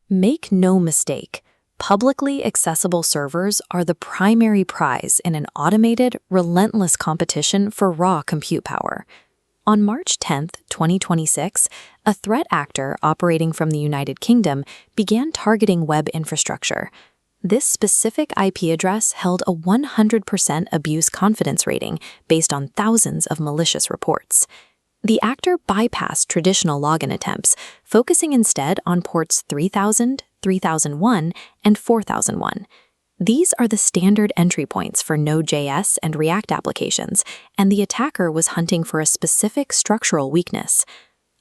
Make no mistake, publicly accessible servers are the primary prize in an automated, relentless competition for raw compute power. On March 10, 2026, a threat actor operating from the United Kingdom began targeting web infrastructure. This specific IP address held a 100% abuse confidence rating based on thousands of malicious reports. The actor bypassed traditional login attempts, focusing instead on ports 3000, 3001, and 4001. These are the standard entry points for Node.js and React applications, and the attacker was hunting for a specific structural weakness.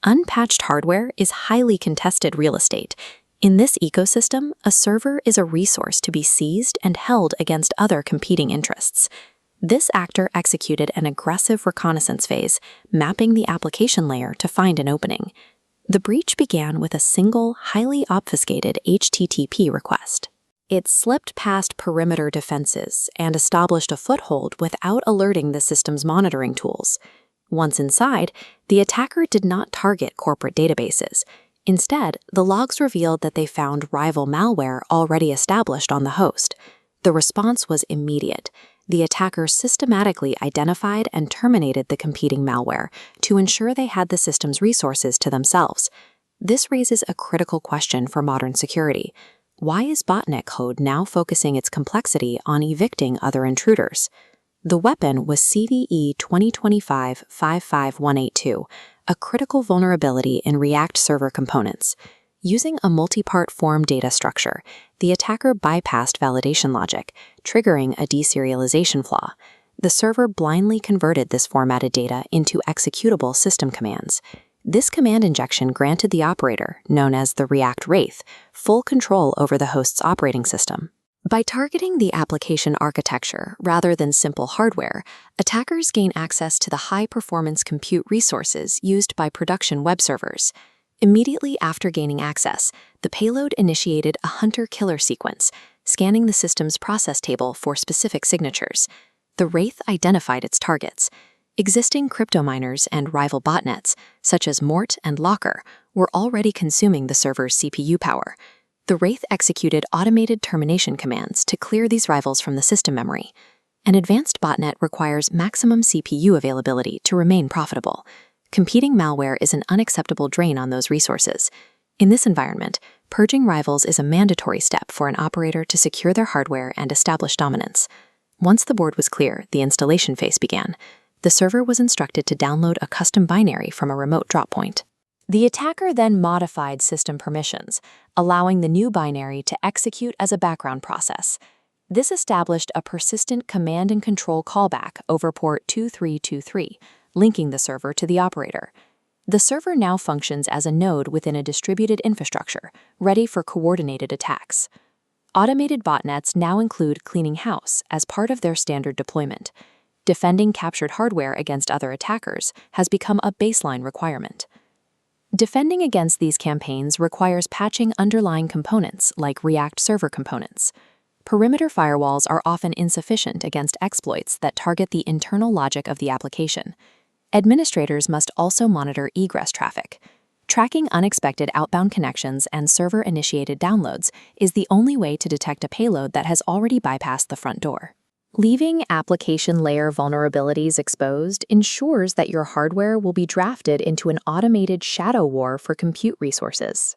Unpatched hardware is highly contested real estate. In this ecosystem, a server is a resource to be seized and held against other competing interests. This actor executed an aggressive reconnaissance phase, mapping the application layer to find an opening. The breach began with a single, highly obfuscated HTTP request. It slipped past perimeter defenses and established a foothold without alerting the system's monitoring tools. Once inside, the attacker did not target corporate databases. Instead, the logs revealed that they found rival malware already established on the host. The response was immediate. The attacker systematically identified and terminated the competing malware to ensure they had the system's resources to themselves. This raises a critical question for modern security. Why is botnet code now focusing its complexity on evicting other intruders? The weapon was CVE 2025-55182, a critical vulnerability in React server components. Using a multi-part form data structure, the attacker bypassed validation logic, triggering a deserialization flaw. The server blindly converted this formatted data into executable system commands. This command injection granted the operator, known as the React Wraith, full control over the host's operating system. By targeting the application architecture rather than simple hardware, attackers gain access to the high-performance compute resources used by production web servers. Immediately after gaining access, the payload initiated a hunter-killer sequence, scanning the system's process table for specific signatures. The Wraith identified its targets. Existing crypto miners and rival botnets, such as Mort and Locker, were already consuming the server's CPU power. The Wraith executed automated termination commands to clear these rivals from the system memory. An advanced botnet requires maximum CPU availability to remain profitable. Competing malware is an unacceptable drain on those resources. In this environment, purging rivals is a mandatory step for an operator to secure their hardware and establish dominance. Once the board was clear, the installation phase began. The server was instructed to download a custom binary from a remote drop point. The attacker then modified system permissions, allowing the new binary to execute as a background process. This established a persistent command and control callback over port 2323, linking the server to the operator. The server now functions as a node within a distributed infrastructure, ready for coordinated attacks. Automated botnets now include cleaning house as part of their standard deployment. Defending captured hardware against other attackers has become a baseline requirement. Defending against these campaigns requires patching underlying components like React server components. Perimeter firewalls are often insufficient against exploits that target the internal logic of the application. Administrators must also monitor egress traffic. Tracking unexpected outbound connections and server-initiated downloads is the only way to detect a payload that has already bypassed the front door. Leaving application layer vulnerabilities exposed ensures that your hardware will be drafted into an automated shadow war for compute resources.